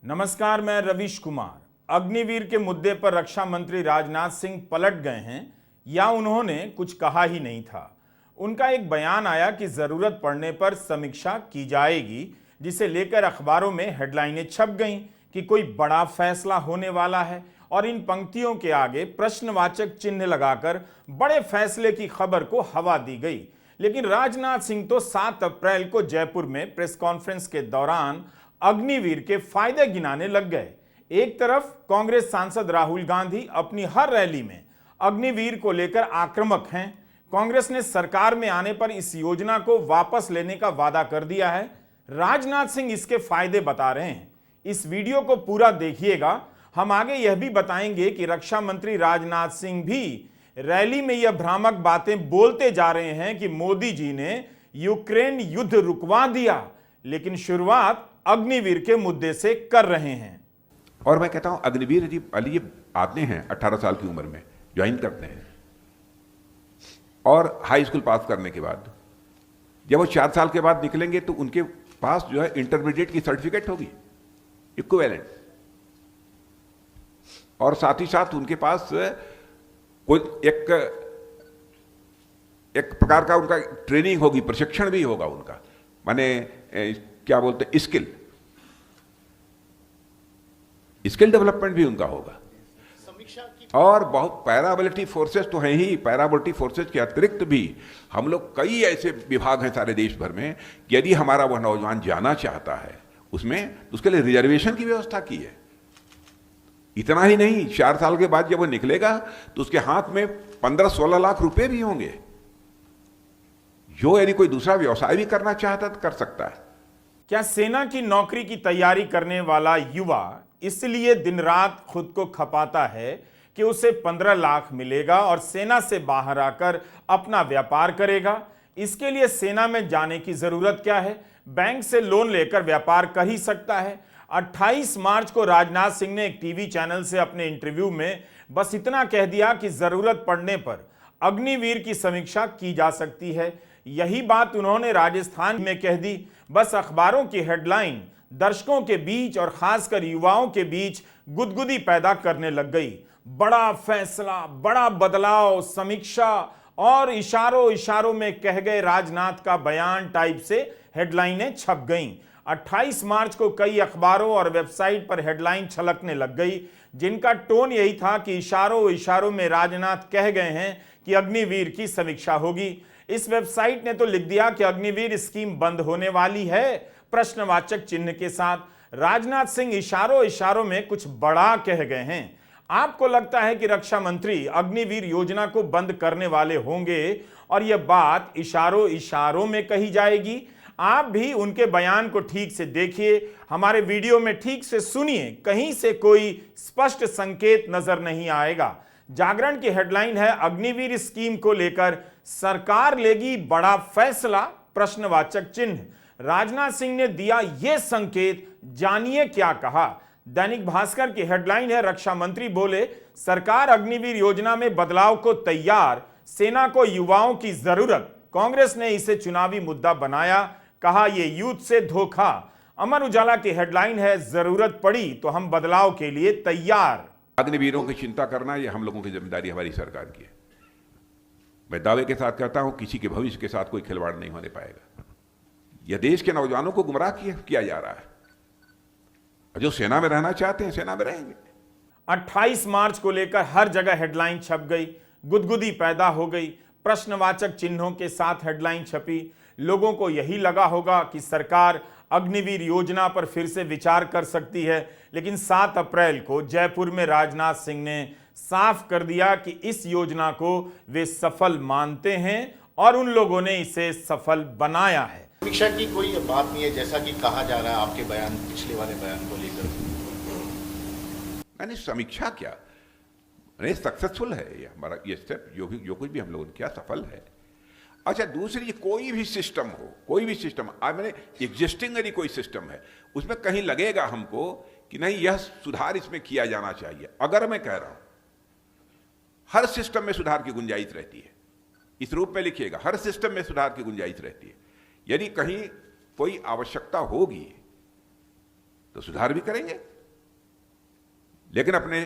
नमस्कार, मैं रवीश कुमार। अग्निवीर के मुद्दे पर रक्षा मंत्री राजनाथ सिंह पलट गए हैं या उन्होंने कुछ कहा ही नहीं था। उनका एक बयान आया कि जरूरत पड़ने पर समीक्षा की जाएगी, जिसे लेकर अखबारों में हेडलाइनें छप गईं कि कोई बड़ा फैसला होने वाला है और इन पंक्तियों के आगे प्रश्नवाचक चिन्ह लगाकर बड़े फैसले की खबर को हवा दी गई। लेकिन राजनाथ सिंह तो 7 अप्रैल को जयपुर में प्रेस कॉन्फ्रेंस के दौरान अग्निवीर के फायदे गिनाने लग गए। एक तरफ कांग्रेस सांसद राहुल गांधी अपनी हर रैली में अग्निवीर को लेकर आक्रामक हैं। कांग्रेस ने सरकार में आने पर इस योजना को वापस लेने का वादा कर दिया है। राजनाथ सिंह इसके फायदे बता रहे हैं। इस वीडियो को पूरा देखिएगा। हम आगे यह भी बताएंगे कि रक्षा मंत्री राजनाथ सिंह भी रैली में यह भ्रामक बातें बोलते जा रहे हैं कि मोदी जी ने यूक्रेन युद्ध रुकवा दिया, लेकिन शुरुआत अग्निवीर के मुद्दे से कर रहे हैं। और मैं कहता हूं अग्निवीर जी अली आते हैं 18 साल की उम्र में, ज्वाइन करते हैं और हाई स्कूल पास करने के बाद जब वो 4 साल के बाद निकलेंगे तो उनके पास जो है इंटरमीडिएट की सर्टिफिकेट होगी, इक्विवेलेंट, और साथ ही साथ उनके पास कोई एक प्रकार का उनका ट्रेनिंग होगी, प्रशिक्षण भी होगा उनका, माने क्या बोलते हैं, स्किल डेवलपमेंट भी उनका होगा। और बहुत पैरामिलिट्री फोर्सेस तो हैं ही, पैरामिलिट्री फोर्सेस के अतिरिक्त भी हम लोग कई ऐसे विभाग हैं सारे देश भर में कि यदि हमारा वह नौजवान जाना चाहता है उसमें, उसके लिए रिजर्वेशन की व्यवस्था की है। इतना ही नहीं, 4 साल के बाद जब वो निकलेगा तो उसके हाथ में 15-16 लाख रुपए भी होंगे, जो यदि कोई दूसरा व्यवसाय भी करना चाहता तो कर सकता है। क्या सेना की नौकरी की तैयारी करने वाला युवा इसलिए दिन रात खुद को खपाता है कि उसे 15 लाख मिलेगा और सेना से बाहर आकर अपना व्यापार करेगा? इसके लिए सेना में जाने की जरूरत क्या है? बैंक से लोन लेकर व्यापार कर ही सकता है। 28 मार्च को राजनाथ सिंह ने एक टीवी चैनल से अपने इंटरव्यू में बस इतना कह दिया कि जरूरत पड़ने पर अग्निवीर की समीक्षा की जा सकती है। यही बात उन्होंने राजस्थान में कह दी। बस अखबारों की हेडलाइन दर्शकों के बीच और खासकर युवाओं के बीच गुदगुदी पैदा करने लग गई। बड़ा फैसला, बड़ा बदलाव, समीक्षा और इशारों इशारों में कह गए राजनाथ का बयान टाइप से हेडलाइनें छप गईं। 28 मार्च को कई अखबारों और वेबसाइट पर हेडलाइन छलकने लग गई, जिनका टोन यही था कि इशारों इशारों में राजनाथ कह गए हैं कि अग्निवीर की समीक्षा होगी। इस वेबसाइट ने तो लिख दिया कि अग्निवीर स्कीम बंद होने वाली है, प्रश्नवाचक चिन्ह के साथ। राजनाथ सिंह इशारों इशारों में कुछ बड़ा कह गए हैं। आपको लगता है कि रक्षा मंत्री अग्निवीर योजना को बंद करने वाले होंगे और यह बात इशारों इशारों में कही जाएगी? आप भी उनके बयान को ठीक से देखिए, हमारे वीडियो में ठीक से सुनिए, कहीं से कोई स्पष्ट संकेत नजर नहीं आएगा। जागरण की हेडलाइन है, अग्निवीर स्कीम को लेकर सरकार लेगी बड़ा फैसला, प्रश्नवाचक चिन्ह। राजनाथ सिंह ने दिया यह संकेत, जानिए क्या कहा। दैनिक भास्कर की हेडलाइन है, रक्षा मंत्री बोले सरकार अग्निवीर योजना में बदलाव को तैयार, सेना को युवाओं की जरूरत। कांग्रेस ने इसे चुनावी मुद्दा बनाया, कहा यह यूथ से धोखा। अमर उजाला की हेडलाइन है, जरूरत पड़ी तो हम बदलाव के लिए तैयार। अग्निवीरों की चिंता करना यह हम लोगों की जिम्मेदारी, हमारी सरकार की है। मैं दावे के साथ कहता हूं किसी के भविष्य के साथ कोई खिलवाड़ नहीं होने पाएगा। यह देश के नौजवानों को गुमराह किया जा रहा है। जो सेना में रहना चाहते हैं सेना में रहेंगे। 28 मार्च को लेकर हर जगह हेडलाइन छप गई, गुदगुदी पैदा हो गई, प्रश्नवाचक चिन्हों के साथ हेडलाइन छपी। लोगों को यही लगा होगा कि सरकार अग्निवीर योजना पर फिर से विचार कर सकती है, लेकिन 7 अप्रैल को जयपुर में राजनाथ सिंह ने साफ कर दिया कि इस योजना को वे सफल मानते हैं और उन लोगों ने इसे सफल बनाया है। समीक्षा की कोई बात नहीं है, जैसा कि कहा जा रहा है आपके बयान, पिछले वाले बयान को लेकर। मैंने समीक्षा क्या, सक्सेसफुल है ये हमारा, ये स्टेप जो कुछ भी हम लोगों ने किया सफल है। अच्छा, दूसरी, कोई भी सिस्टम हो, कोई भी सिस्टम, मैंने एग्जिस्टिंग यदि कोई सिस्टम है उसमें कहीं लगेगा हमको कि नहीं यह सुधार इसमें किया जाना चाहिए, अगर मैं कह रहा हूं हर सिस्टम में सुधार की गुंजाइश रहती है, इस रूप में लिखिएगा, हर सिस्टम में सुधार की गुंजाइश रहती है। यदि कहीं कोई आवश्यकता होगी तो सुधार भी करेंगे। लेकिन अपने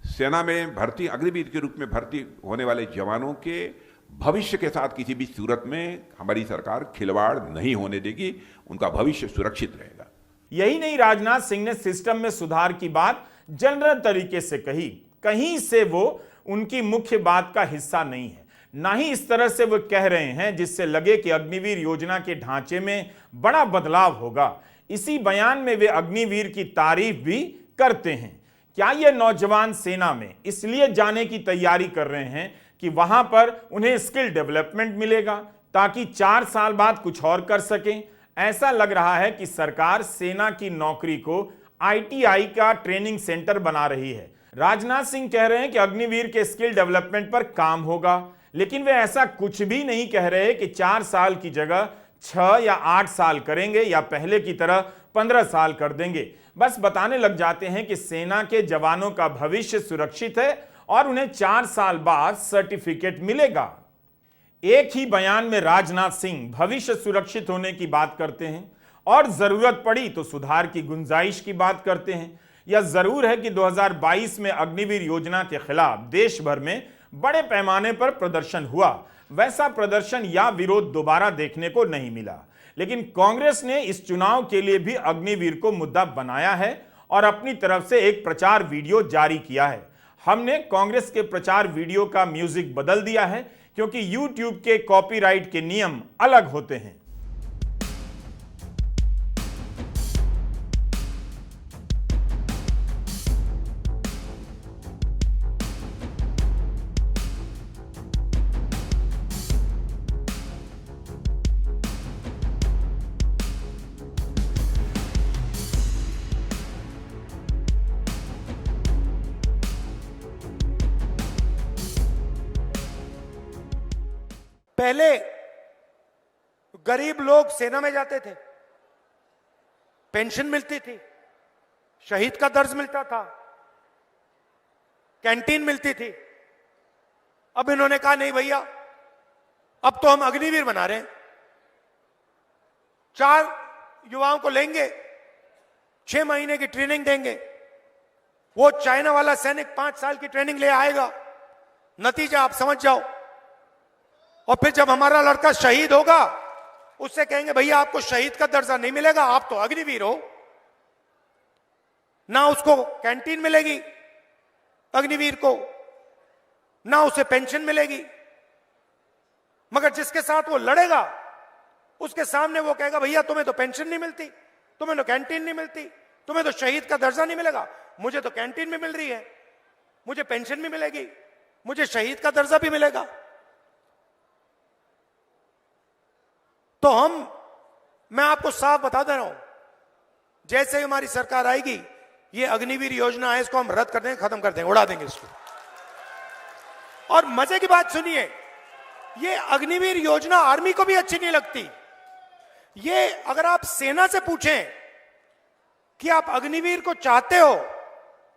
सेना में भर्ती, अग्निवीर के रूप में भर्ती होने वाले जवानों के भविष्य के साथ किसी भी सूरत में हमारी सरकार खिलवाड़ नहीं होने देगी, उनका भविष्य सुरक्षित रहेगा। यही नहीं, राजनाथ सिंह ने सिस्टम में सुधार की बात जनरल तरीके से कही। कहीं से वो उनकी मुख्य बात का हिस्सा नहीं है, ना ही इस तरह से वो कह रहे हैं जिससे लगे कि अग्निवीर योजना के ढांचे में बड़ा बदलाव होगा। इसी बयान में वे अग्निवीर की तारीफ भी करते हैं। क्या ये नौजवान सेना में इसलिए जाने की तैयारी कर रहे हैं कि वहां पर उन्हें स्किल डेवलपमेंट मिलेगा ताकि 4 साल बाद कुछ और कर सकें? ऐसा लग रहा है कि सरकार सेना की नौकरी को ITI का ट्रेनिंग सेंटर बना रही है। राजनाथ सिंह कह रहे हैं कि अग्निवीर के स्किल डेवलपमेंट पर काम होगा, लेकिन वे ऐसा कुछ भी नहीं कह रहे कि 4 साल की जगह 6 या 8 साल करेंगे या पहले की तरह 15 साल कर देंगे। बस बताने लग जाते हैं कि सेना के जवानों का भविष्य सुरक्षित है और उन्हें 4 साल बाद सर्टिफिकेट मिलेगा। एक ही बयान में राजनाथ सिंह भविष्य सुरक्षित होने की बात करते हैं और जरूरत पड़ी तो सुधार की गुंजाइश की बात करते हैं। यह जरूर है कि 2022 में अग्निवीर योजना के खिलाफ देश भर में बड़े पैमाने पर प्रदर्शन हुआ। वैसा प्रदर्शन या विरोध दोबारा देखने को नहीं मिला, लेकिन कांग्रेस ने इस चुनाव के लिए भी अग्निवीर को मुद्दा बनाया है और अपनी तरफ से एक प्रचार वीडियो जारी किया है। हमने कांग्रेस के प्रचार वीडियो का म्यूजिक बदल दिया है क्योंकि YouTube के कॉपीराइट के नियम अलग होते हैं। पहले गरीब लोग सेना में जाते थे, पेंशन मिलती थी, शहीद का दर्ज मिलता था, कैंटीन मिलती थी। अब इन्होंने कहा नहीं भैया, अब तो हम अग्निवीर बना रहे हैं। 4 युवाओं को लेंगे, 6 महीने की ट्रेनिंग देंगे। वो चाइना वाला सैनिक 5 साल की ट्रेनिंग ले आएगा, नतीजा आप समझ जाओ। और फिर जब हमारा लड़का शहीद होगा, उससे कहेंगे भैया आपको शहीद का दर्जा नहीं मिलेगा, आप तो अग्निवीर हो। ना उसको कैंटीन मिलेगी अग्निवीर को, ना उसे पेंशन मिलेगी। मगर जिसके साथ वो लड़ेगा उसके सामने वो कहेगा भैया तुम्हें तो पेंशन नहीं मिलती, तुम्हें तो कैंटीन नहीं मिलती, तुम्हें तो शहीद का दर्जा नहीं मिलेगा। मुझे तो कैंटीन भी मिल रही है, मुझे पेंशन भी मिलेगी, मुझे शहीद का दर्जा भी मिलेगा। तो मैं आपको साफ बता दे रहा हूं, जैसे ही हमारी सरकार आएगी, ये अग्निवीर योजना है, इसको हम रद्द कर देंगे, खत्म कर देंगे, उड़ा देंगे इसको। और मजे की बात सुनिए, ये अग्निवीर योजना आर्मी को भी अच्छी नहीं लगती। ये अगर आप सेना से पूछें कि आप अग्निवीर को चाहते हो,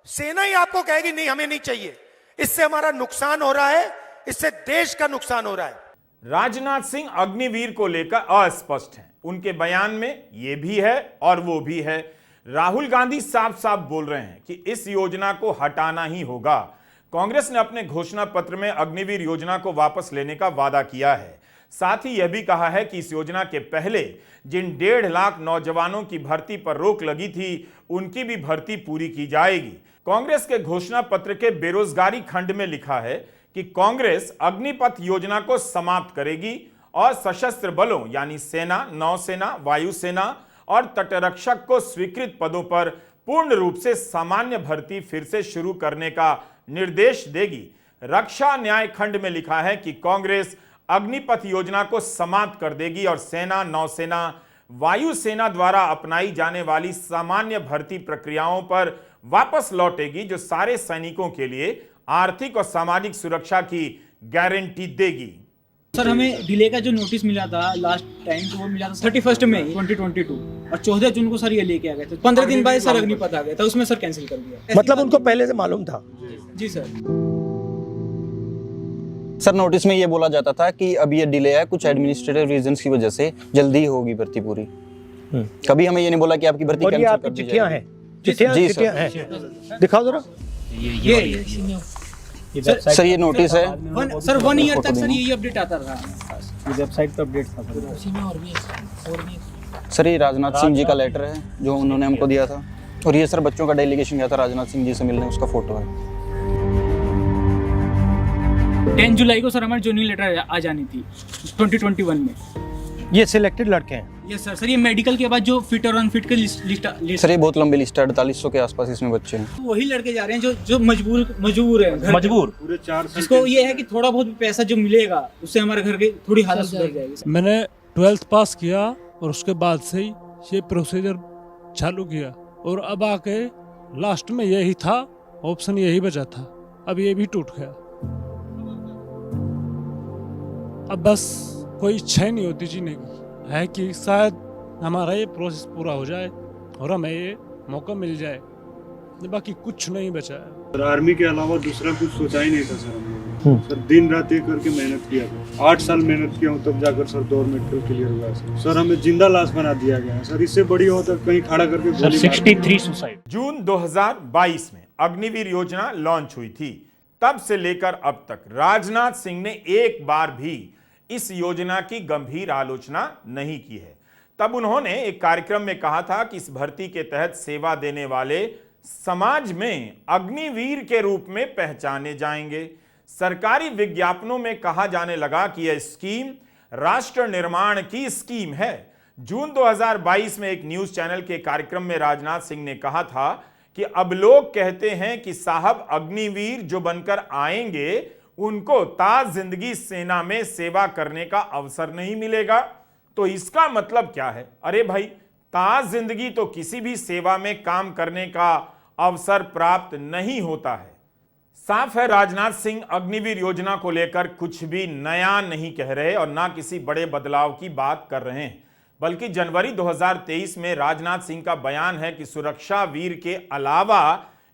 सेना ही आपको कहेगी नहीं हमें नहीं चाहिए। इससे हमारा नुकसान हो रहा है, इससे देश का नुकसान हो रहा है। राजनाथ सिंह अग्निवीर को लेकर अस्पष्ट हैं। उनके बयान में यह भी है और वो भी है। राहुल गांधी साफ साफ बोल रहे हैं कि इस योजना को हटाना ही होगा। कांग्रेस ने अपने घोषणा पत्र में अग्निवीर योजना को वापस लेने का वादा किया है। साथ ही यह भी कहा है कि इस योजना के पहले जिन 1.5 लाख नौजवानों की भर्ती पर रोक लगी थी, उनकी भी भर्ती पूरी की जाएगी। कांग्रेस के घोषणा पत्र के बेरोजगारी खंड में लिखा है कि कांग्रेस अग्निपथ योजना को समाप्त करेगी और सशस्त्र बलों यानी सेना, नौसेना, वायुसेना और तटरक्षक को स्वीकृत पदों पर पूर्ण रूप से सामान्य भर्ती फिर से शुरू करने का निर्देश देगी। रक्षा न्याय खंड में लिखा है कि कांग्रेस अग्निपथ योजना को समाप्त कर देगी और सेना, नौसेना, वायुसेना द्वारा अपनाई जाने वाली सामान्य भर्ती प्रक्रियाओं पर वापस लौटेगी, जो सारे सैनिकों के लिए आर्थिक और सामाजिक सुरक्षा की गारंटी देगी। सर, हमें डिले का जो नोटिस मिला था लास्ट टाइम, तो वो मिला था 31 मई 2022 और 14 जून को सर ये लेके आ गए थे। 15 दिन बाद सर अग्निपथ आ गया था, उसमें सर कैंसिल कर दिया। मतलब उनको पहले से मालूम था? जी सर। सर, नोटिस में ये बोला जाता था कि अब ये डिले है कुछ एडमिनिस्ट्रेटिव रीजंस की वजह से, जल्दी होगी भर्ती पूरी। कभी हमें ये नहीं बोला कि आपकी भर्ती और ये आपकी चिट्ठियां हैं? चिट्ठियां जी, चिट्ठियां हैं, दिखाओ जरा। सर ये नोटिस है। सर 1 ईयर तक सर यही अपडेट आता रहा। वेबसाइट पे अपडेट था। सर ये राजनाथ सिंह जी का लेटर है जो उन्होंने हमको दिया था, और ये सर बच्चों का डेलीगेशन गया था राजनाथ सिंह जी से मिलने, उसका फोटो है। 10 जुलाई को सर हमारी ज्वाइनिंग लेटर आ जानी थी 2021 में। ये सिलेक्टेड लड़के हैं। Yes sir. सर ये मेडिकल के बाद जो फिट और अनफिट की लिस्ट सर ये बहुत लंबी लिस्ट है, 4800 के आसपास इसमें बच्चे हैं। वही लड़के जा रहे हैं जो मजबूर है घर मजबूर। जिसको ये है कि थोड़ा बहुत पैसा जो मिलेगा उससे हमारे घर की थोड़ी हालत सुधर जाएगी। मैंने 12th पास किया और उसके बाद से ही ये प्रोसीजर चालू किया, और अब आके लास्ट में यही था, ऑप्शन यही बचा था, अब ये भी टूट गया। अब बस कोई इच्छा ही नहीं होती जीने की, है कि शायद हमारा ये प्रोसेस पूरा हो जाए और हमें ये मौका मिल जाए, बाकी कुछ नहीं बचा है। सर आर्मी के अलावा दूसरा कुछ सोचा ही नहीं था सर हम लोगों ने। सर दिन रात एक करके मेहनत किया था, 8 साल मेहनत किया हूँ, तब जाकर सर 2 मेडिकल क्लियर हुआ सर। हमें जिंदा लाश बना दिया गया है सर, इससे बड़ी हो तक कहीं खड़ा करके सर 63 सुसाइड। जून 2022 में अग्निवीर योजना लॉन्च हुई थी। तब से लेकर अब तक राजनाथ सिंह ने एक बार भी इस योजना की गंभीर आलोचना नहीं की है। तब उन्होंने एक कार्यक्रम में कहा था कि इस भर्ती के तहत सेवा देने वाले समाज में अग्निवीर के रूप में पहचाने जाएंगे। सरकारी विज्ञापनों में कहा जाने लगा कि यह स्कीम राष्ट्र निर्माण की स्कीम है। जून 2022 में एक न्यूज चैनल के कार्यक्रम में राजनाथ सिंह ने कहा था कि अब लोग कहते हैं कि साहब अग्निवीर जो बनकर आएंगे उनको ताज जिंदगी सेना में सेवा करने का अवसर नहीं मिलेगा। तो इसका मतलब क्या है? अरे भाई, ताज जिंदगी तो किसी भी सेवा में काम करने का अवसर प्राप्त नहीं होता है। साफ है राजनाथ सिंह अग्निवीर योजना को लेकर कुछ भी नया नहीं कह रहे और ना किसी बड़े बदलाव की बात कर रहे हैं, बल्कि जनवरी 2023 में राजनाथ सिंह का बयान है कि सुरक्षा वीर के अलावा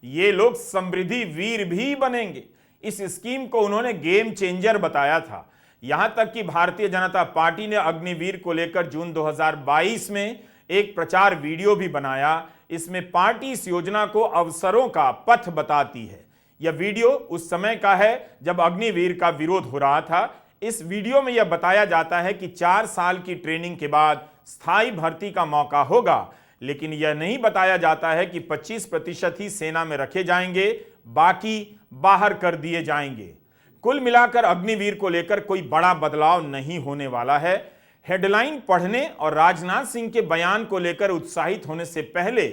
ये लोग समृद्धि वीर भी बनेंगे। इस स्कीम को उन्होंने गेम चेंजर बताया था। यहां तक कि भारतीय जनता पार्टी ने अग्निवीर को लेकर जून 2022 में एक प्रचार वीडियो भी बनाया। इसमें पार्टी इस योजना को अवसरों का पथ बताती है। यह वीडियो उस समय का है जब अग्निवीर का विरोध हो रहा था। इस वीडियो में यह बताया जाता है कि 4 साल की ट्रेनिंग के बाद स्थायी भर्ती का मौका होगा, लेकिन यह नहीं बताया जाता है कि 25% ही सेना में रखे जाएंगे, बाकी बाहर कर दिए जाएंगे। कुल मिलाकर अग्निवीर को लेकर कोई बड़ा बदलाव नहीं होने वाला है। हेडलाइन पढ़ने और राजनाथ सिंह के बयान को लेकर उत्साहित होने से पहले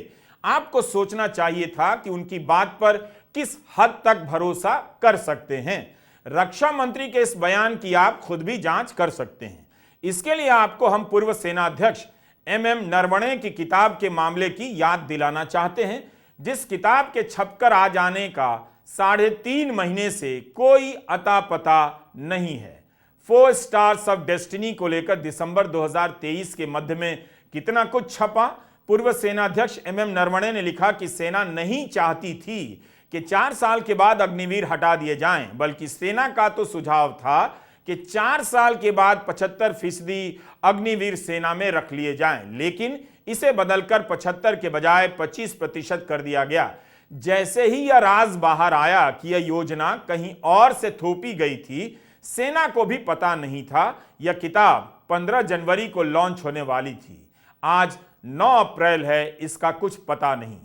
आपको सोचना चाहिए था कि उनकी बात पर किस हद तक भरोसा कर सकते हैं। रक्षा मंत्री के इस बयान की आप खुद भी जांच कर सकते हैं। इसके लिए आपको हम पूर्व सेनाध्यक्ष MM नरवणे की किताब के मामले की याद दिलाना चाहते हैं, जिस किताब के छपकर आ जाने का 3.5 महीने से कोई अता पता नहीं है। 4 स्टार्स ऑफ डेस्टिनी को लेकर दिसंबर 2023 के मध्य में कितना कुछ छपा। पूर्व सेनाध्यक्ष MM नरवणे ने लिखा कि सेना नहीं चाहती थी कि 4 साल के बाद अग्निवीर हटा दिए जाएं, बल्कि सेना का तो सुझाव था कि 4 साल के बाद 75% अग्निवीर सेना में रख लिए जाएं, लेकिन इसे बदलकर 75 के बजाय 25% कर दिया गया। जैसे ही यह राज बाहर आया कि यह योजना कहीं और से थोपी गई थी, सेना को भी पता नहीं था। यह किताब 15 जनवरी को लॉन्च होने वाली थी। आज 9 अप्रैल है, इसका कुछ पता नहीं।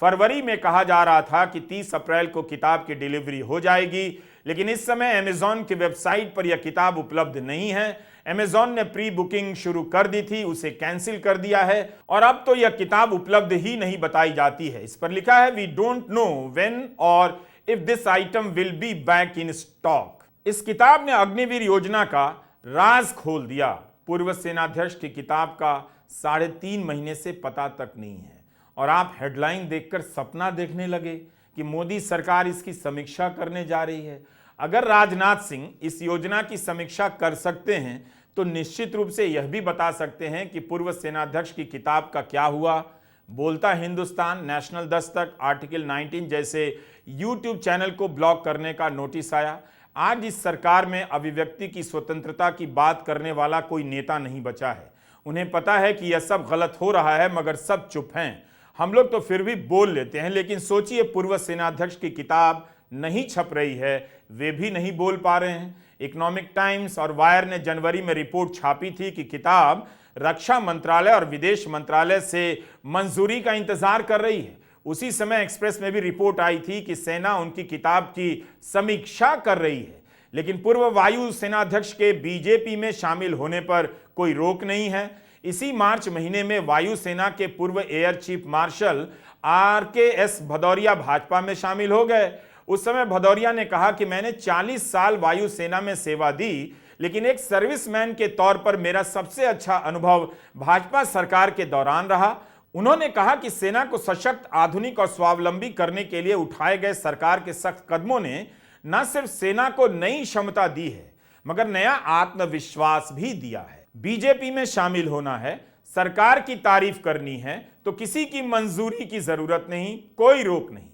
फरवरी में कहा जा रहा था कि 30 अप्रैल को किताब की डिलीवरी हो जाएगी, लेकिन इस समय अमेज़न की वेबसाइट पर यह किताब उपलब्ध नहीं है। अमेज़न ने प्री बुकिंग शुरू कर दी थी, उसे कैंसिल कर दिया है और अब तो यह किताब उपलब्ध ही नहीं बताई जाती है। इस पर लिखा है वी डोंट नो व्हेन और if this item will be back in stock. इस किताब ने अग्निवीर योजना का राज खोल दिया। पूर्व सेनाध्यक्ष की किताब का 3.5 महीने से पता तक नहीं है और आप हेडलाइन देखकर सपना देखने लगे कि मोदी सरकार इसकी समीक्षा करने जा रही है। अगर राजनाथ सिंह इस योजना की समीक्षा कर सकते हैं तो निश्चित रूप से यह भी बता सकते हैं कि पूर्व सेनाध्यक्ष की किताब का क्या हुआ। बोलता हिंदुस्तान, नेशनल दस्तक, आर्टिकल 19 जैसे यूट्यूब चैनल को ब्लॉक करने का नोटिस आया। आज इस सरकार में अभिव्यक्ति की स्वतंत्रता की बात करने वाला कोई नेता नहीं बचा है। उन्हें पता है कि यह सब गलत हो रहा है, मगर सब चुप हैं। हम लोग तो फिर भी बोल लेते हैं, लेकिन सोचिए पूर्व सेनाध्यक्ष की किताब नहीं छप रही है, वे भी नहीं बोल पा रहे हैं। इकोनॉमिक टाइम्स और वायर ने जनवरी में रिपोर्ट छापी थी कि किताब रक्षा मंत्रालय और विदेश मंत्रालय से मंजूरी का इंतजार कर रही है। उसी समय एक्सप्रेस में भी रिपोर्ट आई थी कि सेना उनकी किताब की समीक्षा कर रही है, लेकिन पूर्व वायु सेनाध्यक्ष के बीजेपी में शामिल होने पर कोई रोक नहीं है। इसी मार्च महीने में वायुसेना के पूर्व air chief marshal RKS Bhadauria Bhajpa में शामिल हो गए। उस समय भदौरिया ने कहा कि मैंने 40 साल वायुसेना में सेवा दी, लेकिन एक सर्विसमैन के तौर पर मेरा सबसे अच्छा अनुभव भाजपा सरकार के दौरान रहा। उन्होंने कहा कि सेना को सशक्त, आधुनिक और स्वावलंबी करने के लिए उठाए गए सरकार के सख्त कदमों ने न सिर्फ सेना को नई क्षमता दी है, मगर नया आत्मविश्वास भी दिया है। बीजेपी में शामिल होना है, सरकार की तारीफ करनी है, तो किसी की मंजूरी की जरूरत नहीं, कोई रोक नहीं।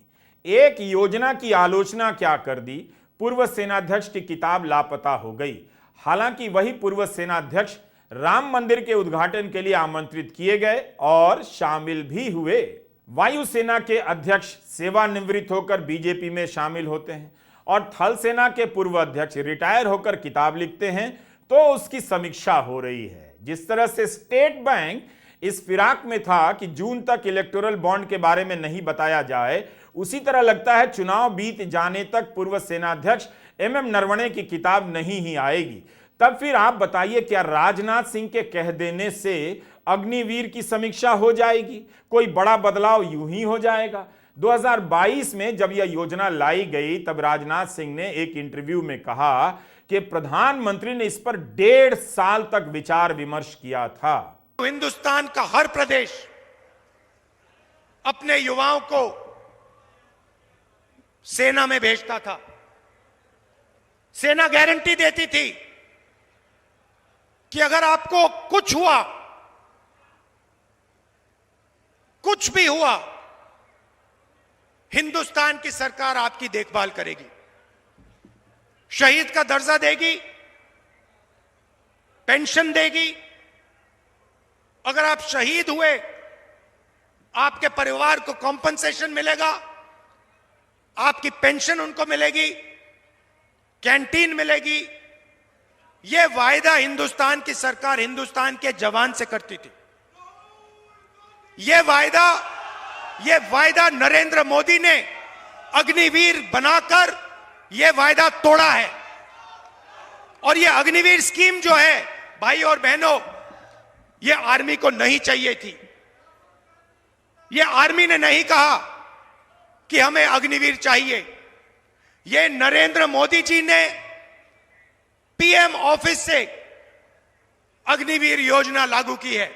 एक योजना की आलोचना क्या कर दी, पूर्व सेनाध्यक्ष की किताब लापता हो गई। हालांकि वही पूर्व सेनाध्यक्ष राम मंदिर के उद्घाटन के लिए आमंत्रित किए गए और शामिल भी हुए। वायुसेना के अध्यक्ष सेवानिवृत्त होकर बीजेपी में शामिल होते हैं और थल सेना के पूर्व अध्यक्ष रिटायर होकर किताब लिखते हैं, तो उसकी समीक्षा हो रही है। जिस तरह से स्टेट बैंक इस फिराक में था कि जून तक इलेक्टोरल बॉन्ड के बारे में नहीं बताया जाए, उसी तरह लगता है चुनाव बीत जाने तक पूर्व सेनाध्यक्ष MM नरवणे की किताब नहीं ही आएगी। तब फिर आप बताइए, क्या राजनाथ सिंह के कह देने से अग्निवीर की समीक्षा हो जाएगी? कोई बड़ा बदलाव यूं ही हो जाएगा? 2022 में जब यह योजना लाई गई, तब राजनाथ सिंह ने एक इंटरव्यू में कहा कि प्रधानमंत्री ने इस पर 1.5 साल तक विचार विमर्श किया था। हिंदुस्तान का हर प्रदेश अपने युवाओं को सेना में भेजता था। सेना गारंटी देती थी कि अगर आपको कुछ हुआ, कुछ भी हुआ, हिंदुस्तान की सरकार आपकी देखभाल करेगी, शहीद का दर्जा देगी, पेंशन देगी। अगर आप शहीद हुए, आपके परिवार को कॉम्पनसेशन मिलेगा, आपकी पेंशन उनको मिलेगी, कैंटीन मिलेगी। यह वायदा हिंदुस्तान की सरकार हिंदुस्तान के जवान से करती थी। यह वायदा नरेंद्र मोदी ने अग्निवीर बनाकर यह वायदा तोड़ा है। और यह अग्निवीर स्कीम जो है, भाई और बहनों, यह आर्मी को नहीं चाहिए थी। यह आर्मी ने नहीं कहा कि हमें अग्निवीर चाहिए। यह नरेंद्र मोदी जी ने PM ऑफिस से अग्निवीर योजना लागू की है।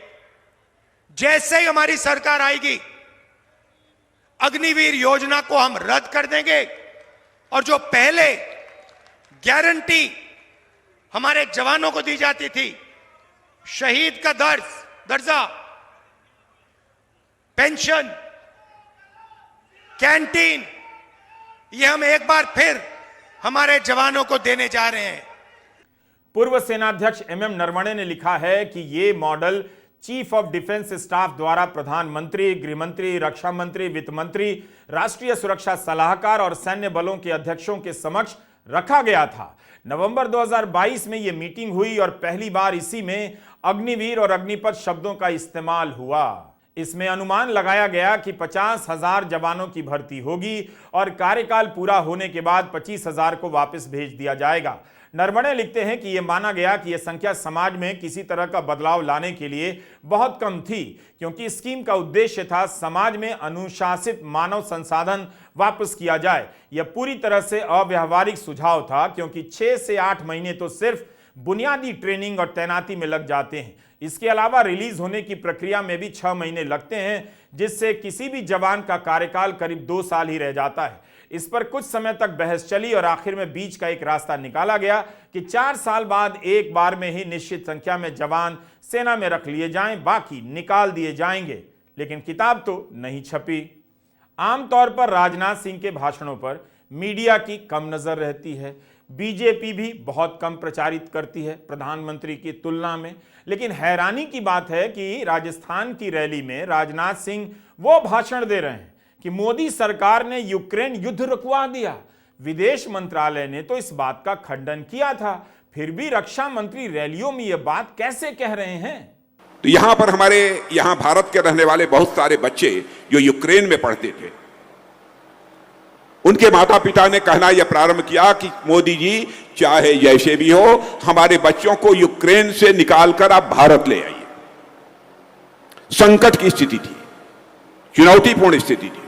जैसे ही हमारी सरकार आएगी, अग्निवीर योजना को हम रद्द कर देंगे और जो पहले गारंटी हमारे जवानों को दी जाती थी, शहीद का दर्जा, पेंशन, कैंटीन, ये हम एक बार फिर हमारे जवानों को देने जा रहे हैं। पूर्व सेनाध्यक्ष MM नरवणे ने लिखा है कि ये model chief of defence staff द्वारा प्रधानमंत्री, गृहमंत्री, रक्षा मंत्री, वित्त मंत्री, राष्ट्रीय सुरक्षा सलाहकार और सैन्य बलों के अध्यक्षों के समक्ष रखा गया था। नवंबर 2022 में यह मीटिंग हुई और पहली बार इसी में अग्निवीर और अग्निपथ शब्दों का इस्तेमाल हुआ। इसमें अनुमान लगाया गया कि 50,000 जवानों की भर्ती होगी और कार्यकाल पूरा होने के बाद 25,000 को वापस भेज दिया जाएगा। नरवणे लिखते हैं कि यह माना गया कि यह संख्या समाज में किसी तरह का बदलाव लाने के लिए बहुत कम थी, क्योंकि स्कीम का उद्देश्य था समाज में अनुशासित मानव संसाधन वापस किया जाए। यह पूरी तरह से अव्यावहारिक सुझाव था, क्योंकि 6 से 8 महीने तो सिर्फ बुनियादी ट्रेनिंग और तैनाती में लग जाते हैं। इसके अलावा रिलीज होने की प्रक्रिया में भी 6 महीने लगते हैं, जिससे किसी भी जवान का कार्यकाल करीब 2 साल ही रह जाता है। इस पर कुछ समय तक बहस चली और आखिर में बीच का एक रास्ता निकाला गया कि 4 साल बाद एक बार में ही निश्चित संख्या में जवान सेना में रख लिए जाएं, बाकी निकाल दिए जाएंगे। लेकिन किताब तो नहीं छपी। आमतौर पर राजनाथ सिंह के भाषणों पर मीडिया की कम नजर रहती है। बीजेपी भी बहुत कम प्रचारित करती है प्रधानमंत्री की तुलना में। लेकिन हैरानी की बात है कि राजस्थान की रैली में राजनाथ सिंह वो भाषण दे रहे हैं कि मोदी सरकार ने यूक्रेन युद्ध रुकवा दिया। विदेश मंत्रालय ने तो इस बात का खंडन किया था, फिर भी रक्षा मंत्री रैलियों में यह बात कैसे कह रहे हैं? तो यहां पर हमारे यहां भारत के रहने वाले बहुत सारे बच्चे जो यूक्रेन में पढ़ते थे, उनके माता पिता ने कहना यह प्रारंभ किया कि मोदी जी चाहे जैसे भी हो, हमारे बच्चों को यूक्रेन से निकालकर आप भारत ले आइए। संकट की स्थिति थी, चुनौतीपूर्ण स्थिति थी।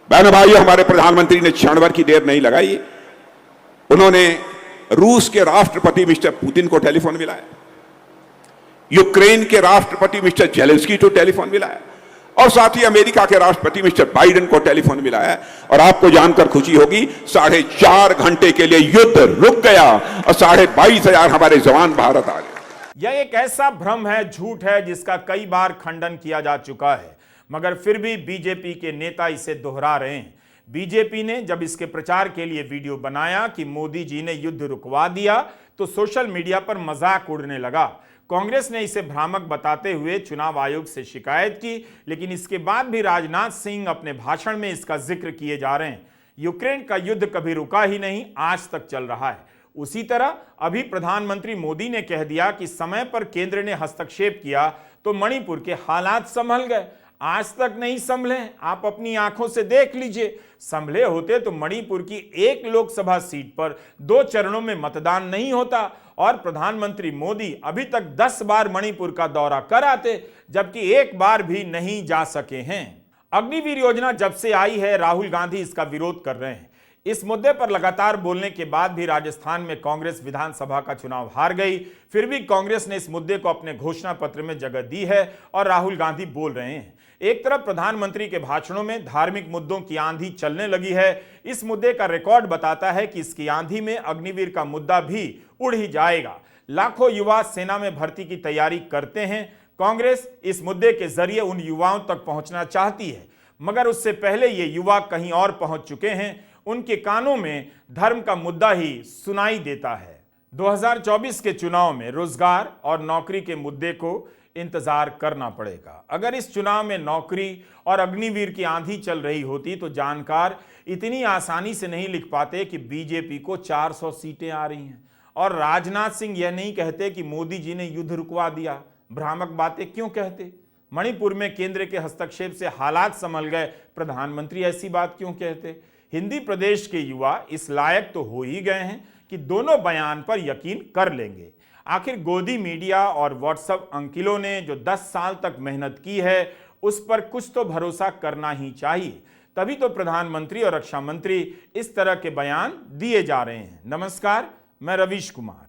बहनों भाइयों, हमारे प्रधानमंत्री ने क्षण भर की देर नहीं लगाई, उन्होंने रूस के राष्ट्रपति मिस्टर पुतिन को टेलीफोन मिलाया, यूक्रेन के राष्ट्रपति मिस्टर जेलेंस्की को टेलीफोन मिलाया और साथ ही अमेरिका के राष्ट्रपति मिस्टर बाइडेन को टेलीफोन मिलाया। और आपको जानकर खुशी होगी, 4.5 घंटे के लिए युद्ध रुक गया और 22,500 हमारे जवान भारत आ गए। यह एक ऐसा भ्रम है, झूठ है, जिसका कई बार खंडन किया जा चुका है, मगर फिर भी बीजेपी के नेता इसे दोहरा रहे हैं। बीजेपी ने जब इसके प्रचार के लिए वीडियो बनाया कि मोदी जी ने युद्ध रुकवा दिया, तो सोशल मीडिया पर मजाक उड़ने लगा। कांग्रेस ने इसे भ्रामक बताते हुए चुनाव आयोग से शिकायत की, लेकिन इसके बाद भी राजनाथ सिंह अपने भाषण में इसका जिक्र किए जा रहे हैं। यूक्रेन का युद्ध कभी रुका ही नहीं, आज तक चल रहा है। उसी तरह अभी प्रधानमंत्री मोदी ने कह दिया कि समय पर केंद्र ने हस्तक्षेप किया तो मणिपुर के हालात संभल गए। आज तक नहीं संभले, आप अपनी आंखों से देख लीजिए। संभले होते तो मणिपुर की एक लोकसभा सीट पर 2 चरणों में मतदान नहीं होता और प्रधानमंत्री मोदी अभी तक 10 बार मणिपुर का दौरा कर आते, जबकि एक बार भी नहीं जा सके हैं। अग्निवीर योजना जब से आई है, राहुल गांधी इसका विरोध कर रहे हैं। इस मुद्दे पर लगातार बोलने के बाद भी राजस्थान में कांग्रेस विधानसभा का चुनाव हार गई। फिर भी कांग्रेस ने इस मुद्दे को अपने घोषणा पत्र में जगह दी है और राहुल गांधी बोल रहे हैं। एक तरफ प्रधानमंत्री के भाषणों में धार्मिक मुद्दों की आंधी चलने लगी है। इस मुद्दे का रिकॉर्ड बताता है कि इसकी आंधी में अग्निवीर का मुद्दा भी उड़ ही जाएगा। लाखों युवा सेना में भर्ती की तैयारी करते हैं। कांग्रेस इस मुद्दे के जरिए उन युवाओं तक पहुंचना चाहती है, मगर उससे पहले ये युवा कहीं और पहुंच चुके हैं। उनके कानों में धर्म का मुद्दा ही सुनाई देता है। 2024 के चुनाव में रोजगार और नौकरी के मुद्दे को इंतजार करना पड़ेगा। अगर इस चुनाव में नौकरी और अग्निवीर की आंधी चल रही होती तो जानकार इतनी आसानी से नहीं लिख पाते कि बीजेपी को 400 सीटें आ रही हैं और राजनाथ सिंह यह नहीं कहते कि मोदी जी ने युद्ध रुकवा दिया। भ्रामक बातें क्यों कहते? मणिपुर में केंद्र के हस्तक्षेप से हालात संभल गए, प्रधानमंत्री ऐसी बात क्यों कहते? हिंदी प्रदेश के युवा इस लायक तो हो ही गए हैं कि दोनों बयान पर यकीन कर लेंगे। आखिर गोदी मीडिया और व्हाट्सएप अंकिलों ने जो 10 साल तक मेहनत की है, उस पर कुछ तो भरोसा करना ही चाहिए। तभी तो प्रधानमंत्री और रक्षा मंत्री इस तरह के बयान दिए जा रहे हैं। नमस्कार, मैं रवीश कुमार।